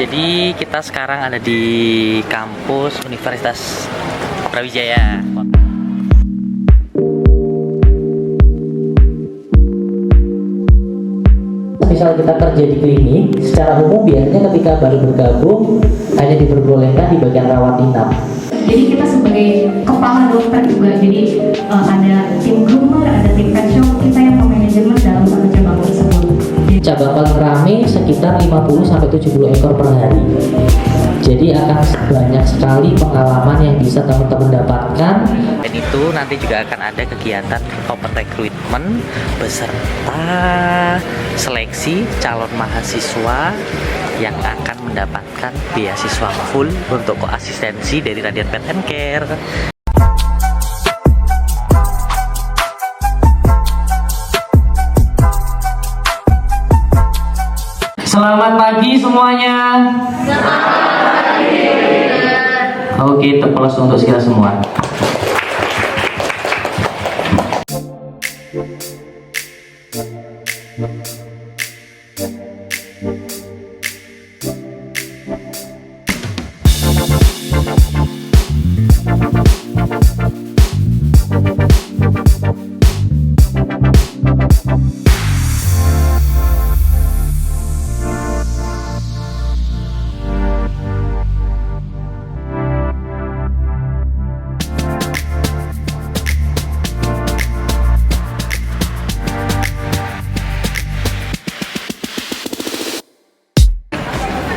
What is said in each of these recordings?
Jadi kita sekarang ada di kampus Universitas Brawijaya. Misal kita kerja di klinik, secara umum biasanya ketika baru bergabung hanya diperbolehkan di bagian rawat inap. Jadi kita sebagai kepala dokter juga, jadi ada tim groomer, ada tim pet shop, kita yang memanajemen dalam satu cabang tersebut. Cabang paling rame sekitar 50-70 ekor per hari. Jadi akan banyak sekali pengalaman yang bisa teman-teman dapatkan. Dan itu nanti juga akan ada kegiatan open recruitment beserta seleksi calon mahasiswa yang akan mendapatkan beasiswa full untuk koasistensi dari Radian Pet and Care. Selamat pagi semuanya. Selamat pagi. Oke, teplos untuk kita semua.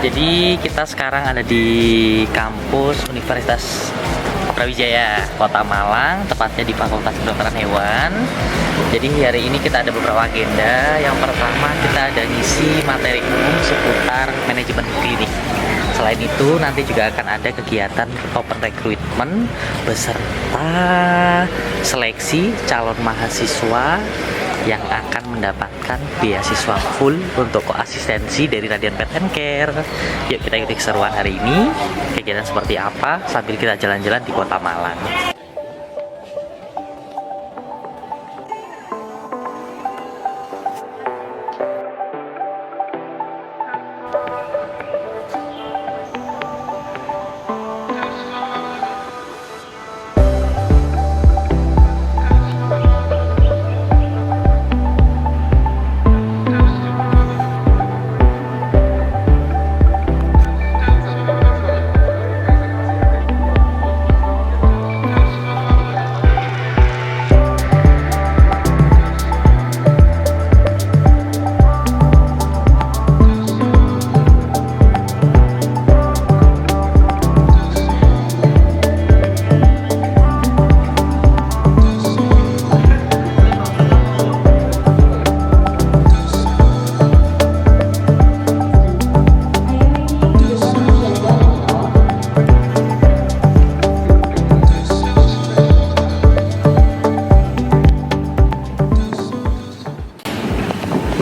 Jadi kita sekarang ada di kampus Universitas Brawijaya, Kota Malang, tepatnya di Fakultas Kedokteran Hewan. Jadi hari ini kita ada beberapa agenda. Yang pertama kita ada ngisi materi umum seputar manajemen klinik. Selain itu nanti juga akan ada kegiatan open recruitment beserta seleksi calon mahasiswa yang akan mendapatkan beasiswa full untuk koasistensi dari Radian Pet and Care. Yuk kita ikuti keseruan hari ini. Kegiatan seperti apa sambil kita jalan-jalan di Kota Malang.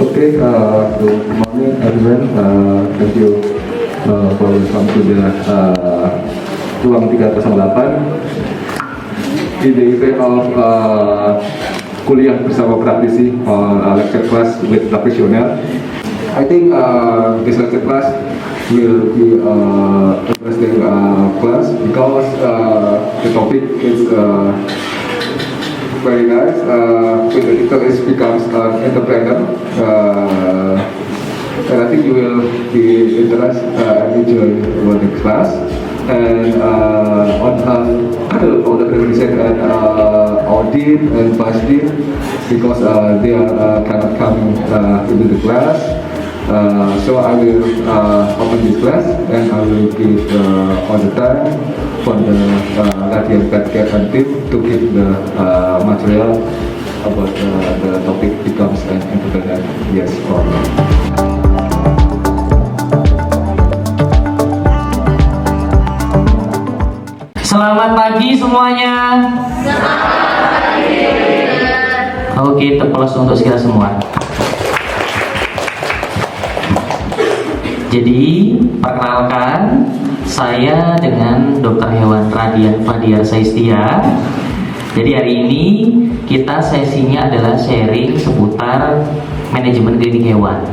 Okay, good morning everyone. Thank you for welcome to the ruang 308 in the event of kuliah bersama praktisi or lecture class with professional. I think this lecture class will be interesting class because the topic is very nice. When the editor becomes an entrepreneur, and I think you will be interested and enjoy the class. And on the presentation and audit and budget, because they are cannot come into the class. So I will open this class and I will give all the time for the Radian Pet Care team to give the material about the topic becomes an entrepreneur. Yes, for me. Selamat pagi semuanya. Selamat pagi. Oke, teplos untuk kita semua. Jadi, perkenalkan, saya dengan Dr. Hewan Radian Fadiar Saistia. Jadi hari ini kita sesinya adalah sharing seputar manajemen klinik hewan.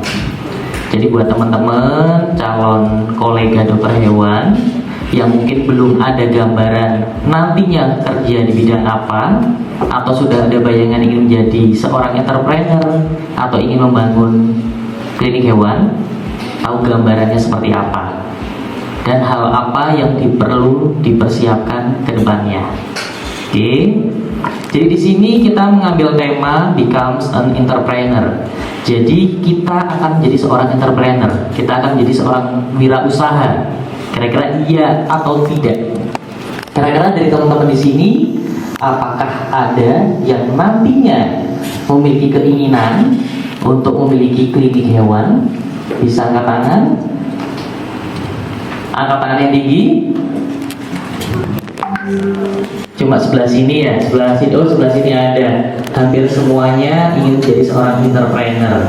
Jadi buat teman-teman calon kolega dokter hewan yang mungkin belum ada gambaran nantinya kerja di bidang apa, atau sudah ada bayangan ingin menjadi seorang entrepreneur atau ingin membangun klinik hewan, tahu gambarannya seperti apa dan hal apa yang perlu dipersiapkan ke depannya. Oke. Jadi di sini kita mengambil tema becomes an entrepreneur. Jadi kita akan menjadi seorang entrepreneur, kita akan menjadi seorang wirausaha. Kira-kira iya atau tidak? Kira-kira dari teman-teman di sini, apakah ada yang nantinya memiliki keinginan untuk memiliki klinik hewan? Bisa angkat tangan. Angkat tangan yang tinggi. Cuma sebelah sini ya, sebelah sini ada. Hampir semuanya ingin menjadi seorang entrepreneur.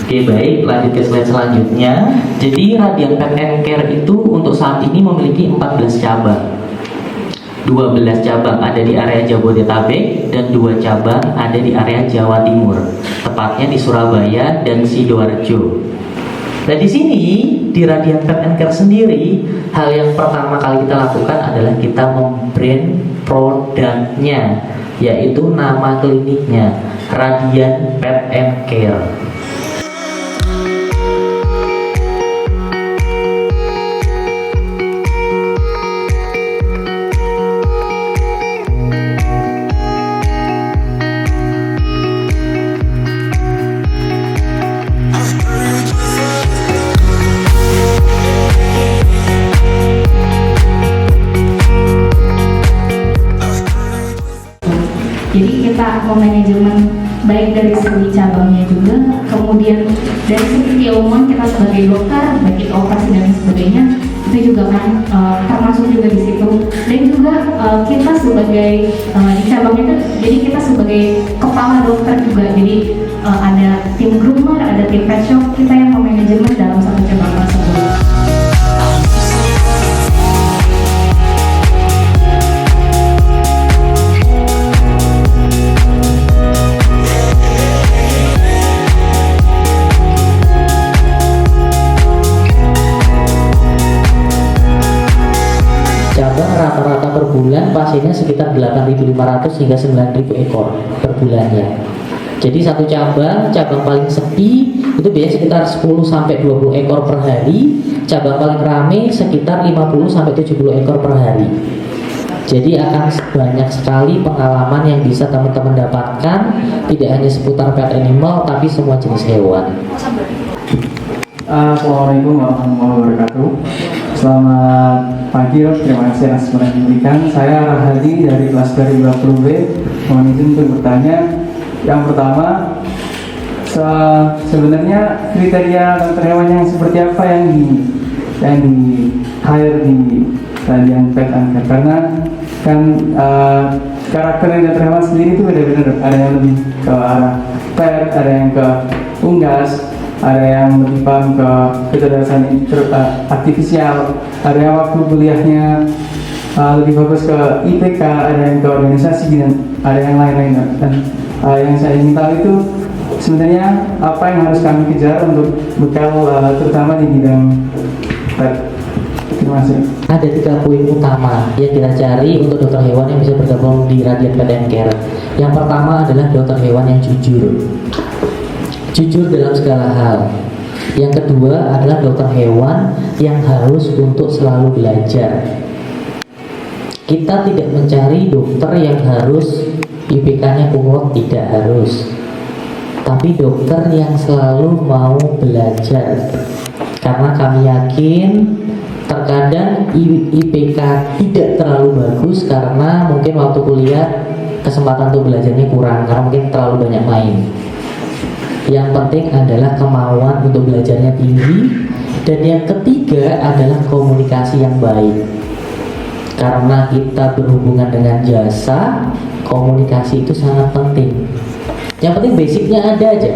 Oke, baik, lanjut ke slide selanjutnya. Jadi Radian Pet and Care itu untuk saat ini memiliki 14 cabang. 12 cabang ada di area Jabodetabek dan 2 cabang ada di area Jawa Timur, tepatnya di Surabaya dan Sidoarjo. Nah, di sini di Radian Pet and Care sendiri, hal yang pertama kali kita lakukan adalah kita membrand produknya, yaitu nama kliniknya Radian Pet and Care. Jadi kita memanajemen baik dari segi cabangnya juga, kemudian dari segi keilmuan kita sebagai dokter, baik itu operasi dan sebagainya, itu juga kan termasuk juga di situ. Dan juga kita sebagai di cabang itu, jadi kita sebagai kepala dokter juga, jadi ada tim groomer, ada tim pet shop, kita yang memanajemen dalam satu cabang tersebut. Cabang rata-rata per bulan pasiennya sekitar 8.500 hingga 9.000 ekor per bulannya. Jadi satu cabang paling sepi itu biasanya sekitar 10 sampai 20 ekor per hari, cabang paling rame sekitar 50 sampai 70 ekor per hari. Jadi akan banyak sekali pengalaman yang bisa teman-teman dapatkan, tidak hanya seputar pet animal tapi semua jenis hewan. Assalamualaikum warahmatullahi wabarakatuh. Selamat pagi, terima kasih atas kesempatan yang diberikan. Saya Rahadi dari kelas 2020B. Mohon izin untuk bertanya. Yang pertama, sebenarnya kriteria dokter hewan yang seperti apa yang di hire di Radian Pet and Care? Karena kan karakter dokter hewan sendiri itu beda-beda. Ada yang lebih ke arah pet, ada yang ke unggas, ada yang lebih paham ke kecerdasan artifisial, ada yang waktu kuliahnya lebih fokus ke IPK, ada yang ke organisasi, dan ada yang lain-lain. Dan yang saya ingin tahu itu sebenarnya apa yang harus kami kejar untuk bekal terutama di bidang pet. Terima kasih. Ada 3 poin utama yang kita cari untuk dokter hewan yang bisa bergabung di Radian Pet and Care. Yang pertama adalah dokter hewan yang jujur dalam segala hal. Yang kedua adalah dokter hewan yang harus untuk selalu belajar. Kita tidak mencari dokter yang harus IPK-nya kumlot, tidak harus. Tapi dokter yang selalu mau belajar. Karena kami yakin terkadang IPK tidak terlalu bagus karena mungkin waktu kuliah kesempatan untuk belajarnya kurang, karena mungkin terlalu banyak main. Yang penting adalah kemauan untuk belajarnya tinggi. Dan yang ketiga adalah komunikasi yang baik. Karena kita berhubungan dengan jasa, komunikasi itu sangat penting. Yang penting basicnya ada aja.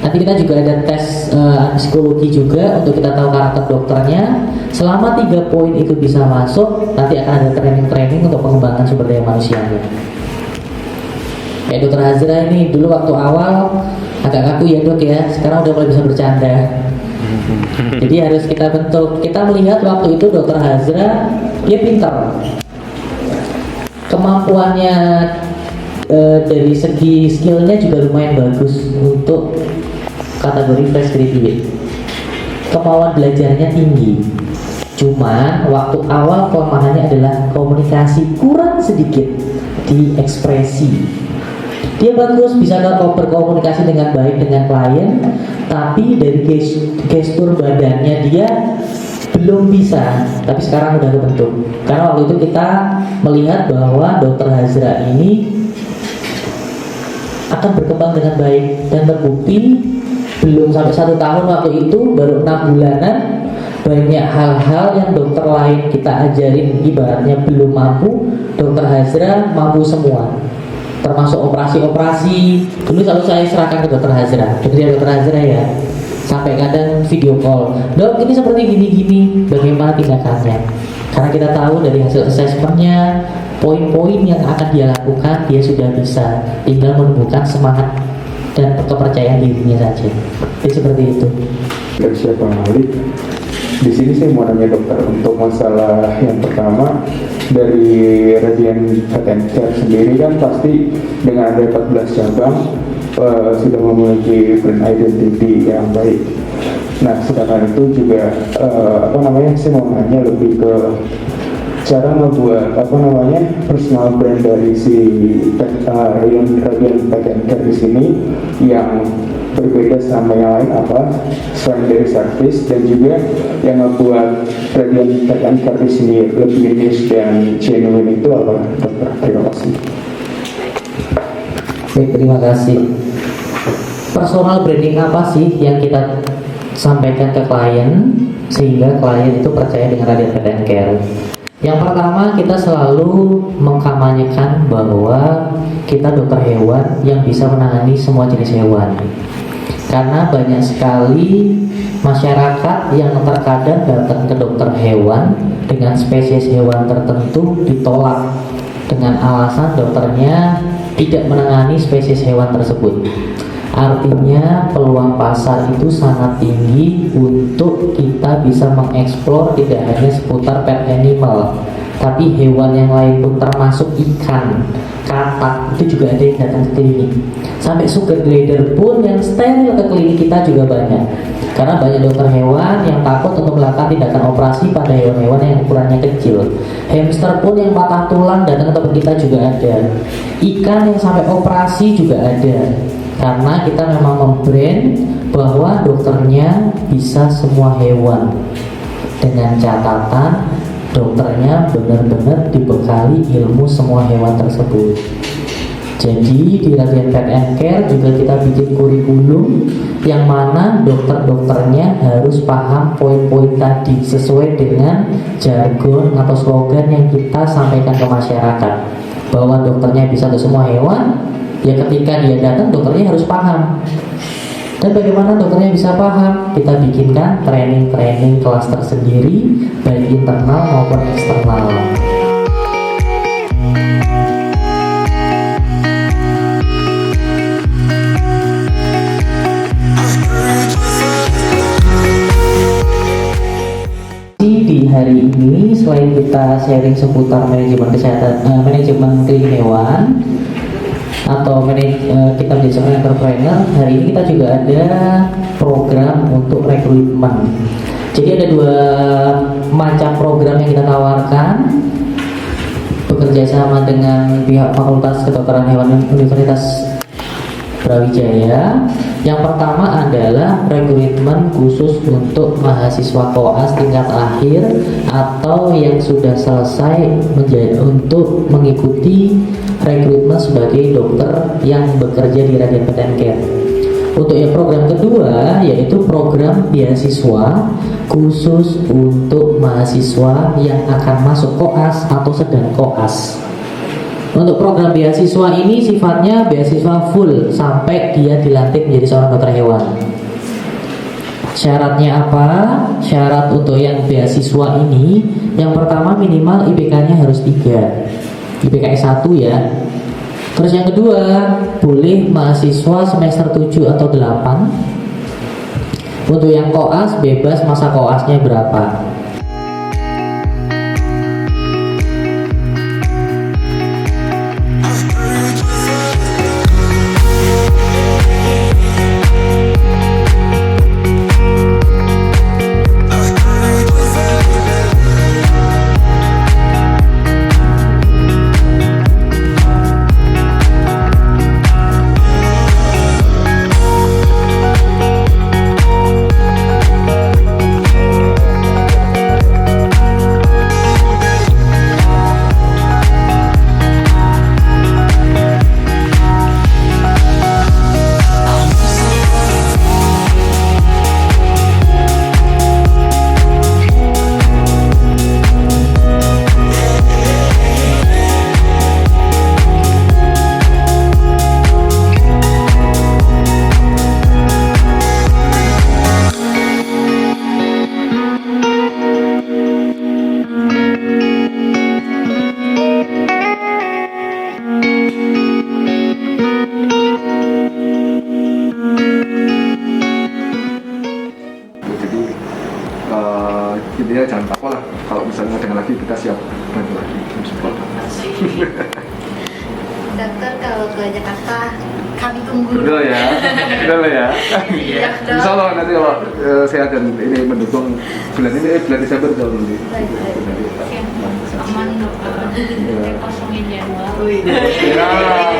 Nanti kita juga ada tes psikologi juga untuk kita tahu karakter dokternya. Selama 3 poin itu bisa masuk, nanti akan ada training-training untuk pengembangan sumber daya manusianya. Kayak Dokter Hazra ini dulu waktu awal agak kaku ya dok ya, sekarang udah mulai bisa bercanda. Jadi harus kita bentuk. Kita melihat waktu itu Dr. Hazra dia pintar, kemampuannya dari segi skillnya juga lumayan bagus untuk kategori fresh graduate. Kemauan belajarnya tinggi. Cuman waktu awal kelemahannya adalah komunikasi kurang sedikit di ekspresi. Dia bagus bisa berkomunikasi dengan baik dengan klien, tapi dari gestur badannya dia belum bisa. Tapi sekarang udah kebentuk. Karena waktu itu kita melihat bahwa Dr. Hazra ini akan berkembang dengan baik dan terbukti belum sampai 1 tahun waktu itu, baru 6 bulanan banyak hal-hal yang dokter lain kita ajarin ibaratnya belum mampu, Dr. Hazra mampu semua, termasuk operasi-operasi. Dulu selalu saya serahkan ke Dr. Hazra, dengerin Dr. Hazra ya, sampai kadang video call, dok ini seperti gini-gini, bagaimana tindakannya. Karena kita tahu dari hasil assessmentnya, poin-poin yang akan dia lakukan dia sudah bisa, tinggal menumbuhkan semangat dan kepercayaan dirinya saja. Jadi seperti itu. Dari siapa Malik? Di sini saya mau nanya dokter, untuk masalah yang pertama dari Radiant Patent Care sendiri kan pasti dengan ada 14 cabang sudah memiliki brand identity yang baik. Nah, sedangkan itu juga saya mau nanya lebih ke cara ngebuat personal brand dari si Radiant Patent Care di sini yang berbeda sama yang lain apa selain dari service, dan juga yang ngebuat Radiant Patent Care di sini lebih niche dan genuine itu apa, dokter? Terima kasih. Baik, terima kasih. Personal branding apa sih yang kita sampaikan ke klien sehingga klien itu percaya dengan Radiant Patent Care? Yang pertama, kita selalu mengkampanyekan bahwa kita dokter hewan yang bisa menangani semua jenis hewan. Karena banyak sekali masyarakat yang terkadang datang ke dokter hewan dengan spesies hewan tertentu ditolak dengan alasan dokternya tidak menangani spesies hewan tersebut. Artinya peluang pasar itu sangat tinggi untuk kita bisa mengeksplor tidak hanya seputar pet animal, tapi hewan yang lain pun termasuk ikan, katak, itu juga ada yang datang ke klinik. Sampai sugar glider pun yang steril ke klinik kita juga banyak. Karena banyak dokter hewan yang takut untuk melakukan tindakan operasi pada hewan-hewan yang ukurannya kecil. Hamster pun yang patah tulang datang ke tempat kita juga ada. Ikan yang sampai operasi juga ada. Karena kita memang membrand bahwa dokternya bisa semua hewan, dengan catatan dokternya benar-benar dibekali ilmu semua hewan tersebut. Jadi di Radiant Patent Care juga kita bikin kurikulum yang mana dokter-dokternya harus paham poin-poin tadi sesuai dengan jargon atau slogan yang kita sampaikan ke masyarakat, bahwa dokternya bisa ke semua hewan. Ya ketika dia datang dokternya harus paham. Dan bagaimana dokternya bisa paham? Kita bikinkan training-training kelas tersendiri baik internal maupun eksternal. Di hari ini selain kita sharing seputar manajemen kesehatan, manajemen klinik hewan, atau kita menjadi seorang entrepreneur, hari ini kita juga ada program untuk rekrutmen. Jadi ada 2 macam program yang kita tawarkan, bekerja sama dengan pihak Fakultas Kedokteran Hewan Universitas Brawijaya. Yang pertama adalah rekrutmen khusus untuk mahasiswa koas tingkat akhir atau yang sudah selesai untuk mengikuti rekrutmen sebagai dokter yang bekerja di Radiant Patent Care. Untuk yang program kedua yaitu program beasiswa khusus untuk mahasiswa yang akan masuk koas atau sedang koas. Untuk program beasiswa ini sifatnya beasiswa full sampai dia dilantik menjadi seorang dokter hewan. Syaratnya apa? Syarat untuk yang beasiswa ini, yang pertama minimal IPK-nya harus 3, IPK S1 ya. Terus yang kedua, boleh mahasiswa semester 7 atau 8. Untuk yang koas bebas, masa koasnya berapa? Intinya jangan takut lah, kalau misalnya ada lagi kita siap bantu lagi, support. Dokter kalau ke Jakarta kami tunggu. Udah ya, udah lah ya. Iya, dok. Insya Allah nanti kalau sehat dan ini mendukung bulan ini, bulan Desember jauh nanti. Aman dokter. Iya. Kosongin jadwal. Ya.